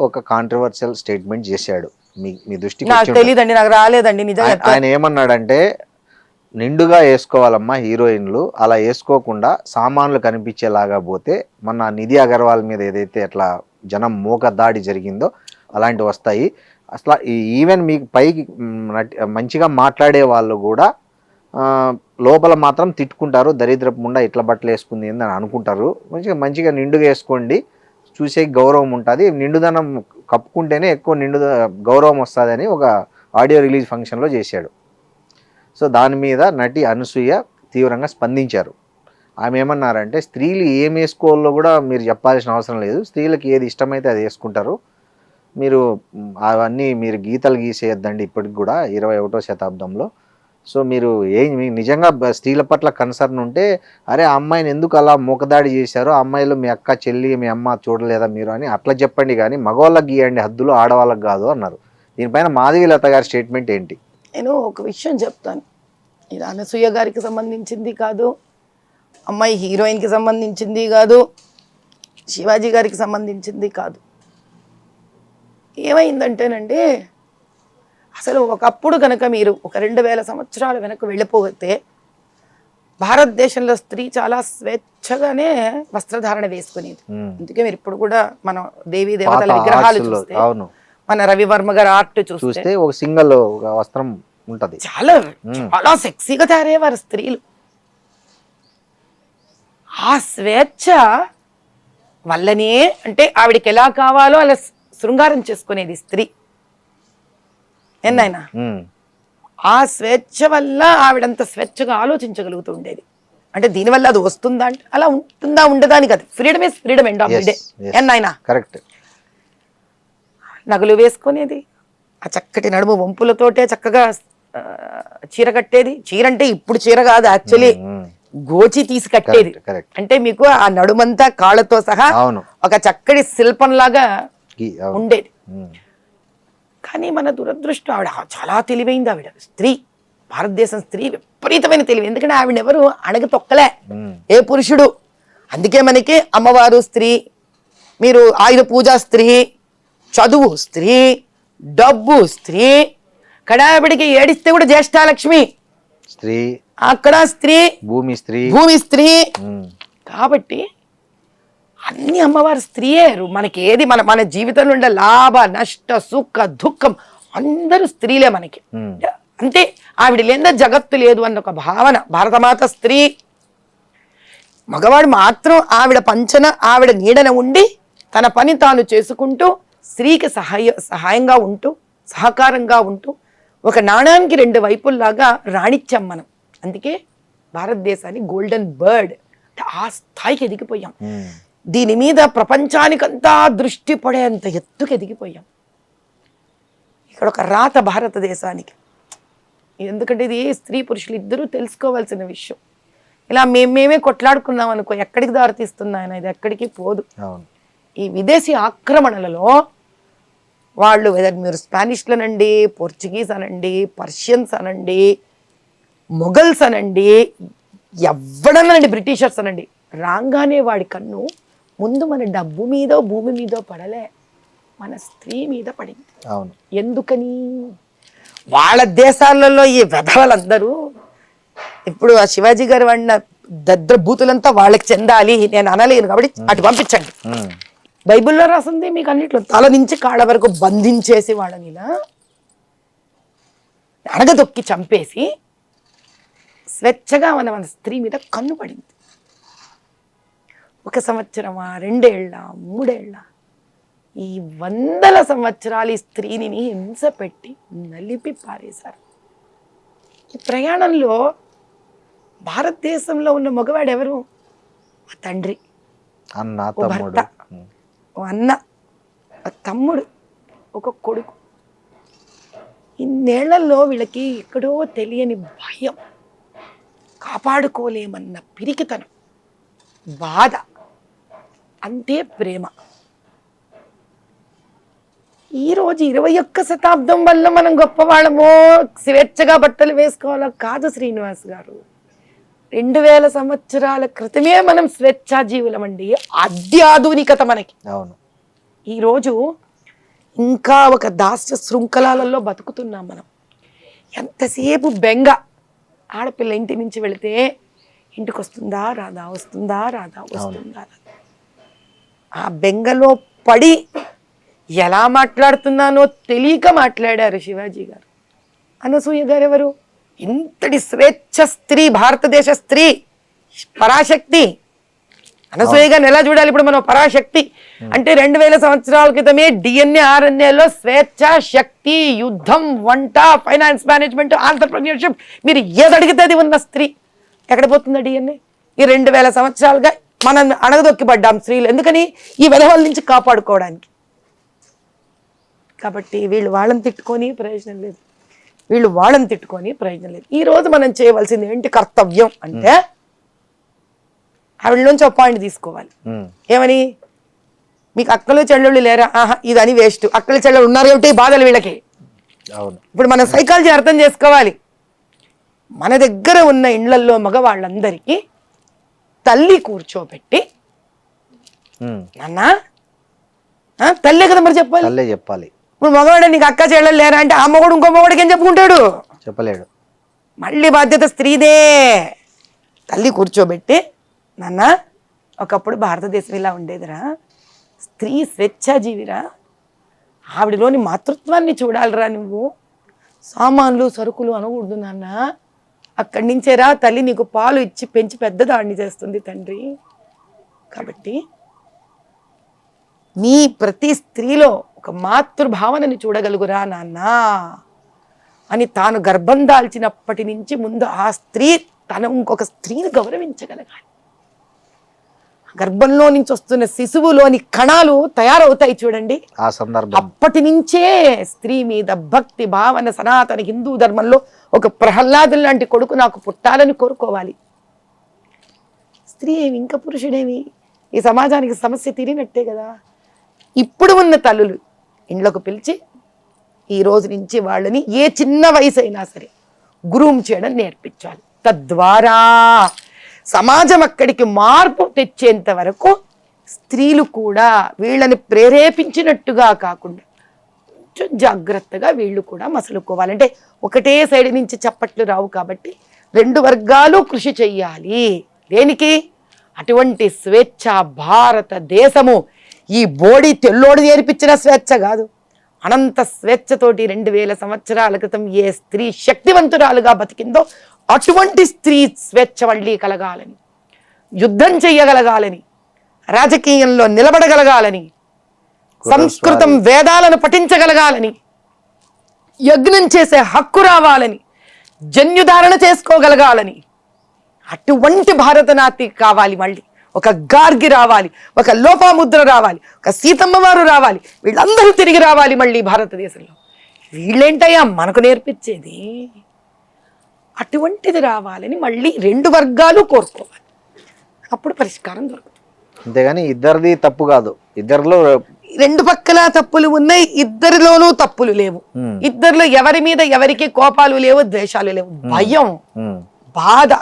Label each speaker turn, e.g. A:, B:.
A: ఒక controversial statement చేశాడు. మీ దృష్టికి
B: నాకు తెలియదండి, నాకు రాలేదండి నిజంగా.
A: ఆయన ఏమన్నాడంటే, నిండుగా వేసుకోవాలమ్మా హీరోయిన్లు, అలా వేసుకోకుండా సామాన్లు కనిపించేలాగా పోతే మన నిధి అగర్వాల్ మీద ఏదైతే అట్లా జనం మూక దాడి జరిగిందో అలాంటివి వస్తాయి. అసలు ఈవెన్ మీకు పైకి మంచిగా మాట్లాడే వాళ్ళు కూడా లోపల మాత్రం తిట్టుకుంటారు, దరిద్రపు ముండా ఇట్లా బట్టలు వేసుకుంది అని అనుకుంటారు. మంచిగా నిండుగా వేసుకోండి, చూసే గౌరవం ఉంటుంది, నిండుదనం కప్పుకుంటేనే ఎక్కువ గౌరవం వస్తుంది అని ఒక ఆడియో రిలీజ్ ఫంక్షన్లో చేశాడు. సో దాని మీద నటి అనసూయ తీవ్రంగా స్పందించారు. ఆమె ఏమన్నారంటే, స్త్రీలు ఏం వేసుకోవాలో కూడా మీరు చెప్పాల్సిన అవసరం లేదు, స్త్రీలకు ఏది ఇష్టమైతే అది వేసుకుంటారు, మీరు అవన్నీ మీరు గీతలు గీసేయద్దండి ఇప్పటికి కూడా 21వ శతాబ్దంలో. సో మీరు మీకు నిజంగా స్త్రీల పట్ల కన్సర్న్ ఉంటే, అరే ఆ అమ్మాయిని ఎందుకు అలా మూకదాడి చేశారో, అమ్మాయిలు మీ అక్క చెల్లి మీ అమ్మ చూడలేదా మీరు అని అట్లా చెప్పండి, కానీ మగవాళ్ళకి గీయండి హద్దులు, ఆడవాళ్ళకి కాదు అన్నారు. దీనిపైన మాధవీలత గారి స్టేట్మెంట్ ఏంటి?
B: నేను ఒక విషయం చెప్తాను. ఇది అనసూయ గారికి సంబంధించింది కాదు, అమ్మాయి హీరోయిన్కి సంబంధించింది కాదు, శివాజీ గారికి సంబంధించింది కాదు. ఏమైందంటేనండి, అసలు ఒకప్పుడు కనుక మీరు ఒక 2000 సంవత్సరాల వెనక్కి వెళ్ళిపోతే భారతదేశంలో స్త్రీ చాలా స్వేచ్ఛగానే వస్త్రధారణ వేసుకునేది. అందుకే మీరు ఇప్పుడు కూడా మనం దేవీ దేవతల విగ్రహాలు చూస్తే, మన రవివర్మ గారి ఆర్ట్ చూస్తే
A: ఒక సింగిల్ వస్త్రం ఉంటది,
B: చాలా చాలా సెక్సీగా తయారయ్యేవారు స్త్రీలు. ఆ స్వేచ్ఛ వల్లనే అంటే ఆవిడకి ఎలా కావాలో అలా శృంగారం చేసుకునేది స్త్రీ. ఎన్నైనా ఆ స్వేచ్ఛ వల్ల ఆవిడంత స్వేచ్ఛగా ఆలోచించగలుగుతూ ఉండేది. అంటే దీనివల్ల అది వస్తుందా అంటే అలా ఉంటుందా ఉండదా అని కాదు, freedom is freedom end of the day. ఎన్నైనా
A: కరెక్ట్.
B: నగలు వేసుకునేది, ఆ చక్కటి నడుము వంపులతోటే చక్కగా చీర కట్టేది. చీర అంటే ఇప్పుడు చీర కాదు, యాక్చువల్లీ గోచి తీసి కట్టేది. అంటే మీకు ఆ నడుమంతా కాళ్ళతో సహా ఒక చక్కటి శిల్పంలాగా ఉండేది. కానీ మన దురదృష్టం, ఆవిడ చాలా తెలివైంది. ఆవిడ స్త్రీ, భారతదేశం స్త్రీ విపరీతమైన తెలివి. ఎందుకంటే ఆవిడ ఎవరు అణగ తొక్కలే ఏ పురుషుడు. అందుకే మనకి అమ్మవారు స్త్రీ, మీరు ఆయుధ పూజ స్త్రీ, చదువు స్త్రీ, డబ్బు స్త్రీ, కడావిడికి ఏడిస్తే కూడా జ్యేష్ఠాలక్ష్మి
A: స్త్రీ,
B: అక్కడ స్త్రీ,
A: భూమి స్త్రీ,
B: భూమి స్త్రీ. కాబట్టి అన్ని అమ్మవారు స్త్రీయే. మనకి ఏది మన జీవితంలో ఉండే లాభ నష్ట సుఖ దుఃఖం అందరూ స్త్రీలే మనకి. అంటే ఆవిడ లేదా జగత్తు లేదు అన్న ఒక భావన. భారతమాత స్త్రీ, మగవాడు మాత్రం ఆవిడ పంచన ఆవిడ నీడన ఉండి తన పని తాను చేసుకుంటూ స్త్రీకి సహాయంగా ఉంటూ సహకారంగా ఉంటూ ఒక నాణానికి 2 వైపుల్లాగా రాణించాం మనం. అందుకే భారతదేశాన్ని గోల్డెన్ బర్డ్ ఆ స్థాయికి ఎదిగిపోయాం. దీని మీద ప్రపంచానికంతా దృష్టి పడేంత ఎత్తుకు ఎదిగిపోయాం. ఇక్కడ ఒక రాత భారతదేశానికి. ఎందుకంటే ఇది స్త్రీ పురుషులు ఇద్దరూ తెలుసుకోవాల్సిన విషయం. ఇలా మేమే కొట్లాడుకున్నాం అనుకో, ఎక్కడికి దారితీస్తుంది ఆయన, ఇది ఎక్కడికి పోదు. ఈ విదేశీ ఆక్రమణలలో వాళ్ళు మీరు స్పానిష్లు అనండి, పోర్చుగీస్ అనండి, పర్షియన్స్ అనండి, మొఘల్స్ అనండి, ఎవడనండి, బ్రిటిషర్స్ అనండి, రాగానే వాడి కన్ను ముందు మన డబ్బు మీదో భూమి మీదో పడలే, మన స్త్రీ మీద పడింది.
A: అవును.
B: ఎందుకని? వాళ్ళ దేశాలలో ఈ వెధవలందరూ ఇప్పుడు ఆ శివాజీ గారు వాడిన దద్రభూతులంతా వాళ్ళకి చెందాలి నేను అనలేను కాబట్టి అటు పంపించండి. బైబిల్లో రాసింది మీకు అన్నిట్లో తల నుంచి కాళ్ళ వరకు బంధించేసి వాళ్ళని ఇలా అడగదొక్కి చంపేసి స్వేచ్ఛగా మన స్త్రీ మీద కన్ను పడింది. 1 సంవత్సరమా, 2 ఏళ్ళ, 3 ఏళ్ళ, ఈ 100 సంవత్సరాలు ఈ స్త్రీని హింస పెట్టి నలిపి పారేశారు. ఈ ప్రయాణంలో భారతదేశంలో ఉన్న మగవాడు ఎవరు? ఆ తండ్రి, ఓ భర్త, ఓ అన్న, ఓ తమ్ముడు, ఒక కొడుకు. ఇన్నేళ్లలో వీళ్ళకి ఎక్కడో తెలియని భయం, కాపాడుకోలేమన్న పిరికితనం, బాధ, అంతే ప్రేమ. ఈరోజు 21వ శతాబ్దం వల్ల మనం గొప్పవాళ్ళమో, స్వేచ్ఛగా బట్టలు వేసుకోవాలో కాదు శ్రీనివాస్ గారు. 2000 సంవత్సరాల క్రితమే మనం స్వేచ్ఛా జీవులం అండి. అత్యాధునికత మనకి.
A: అవును.
B: ఈరోజు ఇంకా ఒక దాస్య శృంఖలాలలో బతుకుతున్నాం మనం. ఎంతసేపు బెంగ. ఆడపిల్ల ఇంటి నుంచి వెళితే ఇంటికి వస్తుందా రాదా, వస్తుందా రాదా, వస్తుందా రాదా. ఆ బెంగలో పడి ఎలా మాట్లాడుతున్నానో తెలియక మాట్లాడారు శివాజీ గారు. అనసూయ గారు ఎవరు? ఇంతటి స్వేచ్ఛ స్త్రీ, భారతదేశ స్త్రీ, పరాశక్తి. అనసూయ గారిని ఎలా చూడాలి ఇప్పుడు మనం? పరాశక్తి అంటే 2000 సంవత్సరాల క్రితమే DNA RNAలో స్వేచ్ఛ, శక్తి, యుద్ధం, వంట, ఫైనాన్స్ మేనేజ్మెంట్, ఆంటర్‌ప్రెన్యూర్‌షిప్, మీరు ఏది అడిగితే అది ఉన్న స్త్రీ. ఎక్కడ పోతుందా DNA? ఈ 2000 సంవత్సరాలుగా మనం అణగదొక్కిపడ్డాం స్త్రీలు. ఎందుకని? ఈ వెధవల నుంచి కాపాడుకోవడానికి. కాబట్టి వీళ్ళు వాళ్ళని తిట్టుకొని ప్రయోజనం లేదు, వీళ్ళు వాళ్ళని తిట్టుకొని ప్రయోజనం లేదు. ఈ రోజు మనం చేయవలసింది ఏంటి కర్తవ్యం అంటే, ఆవిడ నుంచి ఒక పాయింట్ తీసుకోవాలి. ఏమని? మీకు అక్కలు చెల్లెళ్ళు లేరా? ఆహా, ఇదని వేస్ట్. అక్కలు చెల్లెళ్ళు ఉన్నారు ఏమిటి బాధలు వీళ్ళకి. ఇప్పుడు మన సైకాలజీ అర్థం చేసుకోవాలి. మన దగ్గర ఉన్న ఇండ్లల్లో మగవాళ్ళందరికీ తల్లి కూర్చోబెట్టి, నాన్న తల్లే కదా మరి చెప్పాలి. ఇప్పుడు మగవాడు నీకు అక్క చెల్లెలు లేరా అంటే ఆ మగవాడు ఇంకో మగవాడికి ఏం చెప్పుకుంటాడు? చెప్పలేడు. మళ్ళీ బాధ్యత స్త్రీదే. తల్లి కూర్చోబెట్టి, నాన్న ఒకప్పుడు భారతదేశం ఇలా ఉండేదిరా, స్త్రీ స్వేచ్ఛాజీవిరా, ఆవిడలోని మాతృత్వాన్ని చూడాలిరా నువ్వు, సామాన్లు సరుకులు అనకూడదు నాన్న. అక్కడి నుంచేరా తల్లి నీకు పాలు ఇచ్చి పెంచి పెద్దదాన్ని చేస్తుంది తండ్రి. కాబట్టి నీ ప్రతి స్త్రీలో ఒక మాతృభావనని చూడగలుగురా నాన్న అని తాను గర్భం దాల్చినప్పటి నుంచి ముందు ఆ స్త్రీ తను ఇంకొక స్త్రీని గౌరవించగలగాలి. గర్భంలో నుంచి వస్తున్న శిశువులోని కణాలు తయారవుతాయి చూడండి, ఆ సందర్భం అప్పటి నుంచే స్త్రీ మీద భక్తి భావన. సనాతన హిందూ ధర్మంలో ఒక ప్రహ్లాదుని లాంటి కొడుకు నాకు పుట్టాలని కోరుకోవాలి. స్త్రీ ఏమి ఇంకా పురుషుడేమి, ఈ సమాజానికి సమస్య తీరినట్టే కదా. ఇప్పుడు ఉన్న తల్లులు ఇండ్లకు పిలిచి ఈ రోజు నుంచి వాళ్ళని ఏ చిన్న వయసు అయినా సరే గ్రూమ్ చేయడం నేర్పించాలి. తద్వారా సమాజం అక్కడికి మార్పు తెచ్చేంత వరకు స్త్రీలు కూడా వీళ్ళని ప్రేరేపించినట్టుగా కాకుండా కొంచెం జాగ్రత్తగా వీళ్ళు కూడా మసలుకోవాలంటే ఒకటే సైడ్ నుంచి చప్పట్లు రావు. కాబట్టి రెండు వర్గాలు కృషి చెయ్యాలి. దేనికి? అటువంటి స్వేచ్ఛ భారతదేశము ఈ బోడి తెల్లోడు నేర్పించిన స్వేచ్ఛ కాదు, అనంత స్వేచ్ఛతోటి 2000 సంవత్సరాల క్రితం ఏ స్త్రీ శక్తివంతురాలుగా బతికిందో అటువంటి స్త్రీ స్వేచ్ఛ మళ్ళీ కలగాలని, యుద్ధం చెయ్యగలగాలని, రాజకీయంలో నిలబడగలగాలని, సంస్కృతం వేదాలను పఠించగలగాలని, యజ్ఞం చేసే హక్కు రావాలని, జన్యుధారణ చేసుకోగలగాలని, అటువంటి భారతనాతి కావాలి. మళ్ళీ ఒక గార్గి రావాలి, ఒక లోపాముద్ర రావాలి, ఒక సీతమ్మ వారు రావాలి, వీళ్ళందరూ తిరిగి రావాలి మళ్ళీ భారతదేశంలో. వీళ్ళేంటయ్యా మనకు నేర్పించేది? అటువంటిది రావాలని మళ్ళీ రెండు వర్గాలు కోరుకోవాలి, అప్పుడు పరిష్కారం దొరుకుతుంది.
A: అంతేగాని ఇద్దరిది తప్పు కాదు, ఇద్దరిలో
B: రెండు పక్కల తప్పులు ఉన్నాయి, ఇద్దరిలోనూ తప్పులు లేవు. ఇద్దరిలో ఎవరి మీద ఎవరికి కోపాలు లేవు, ద్వేషాలు లేవు, భయం, బాధ,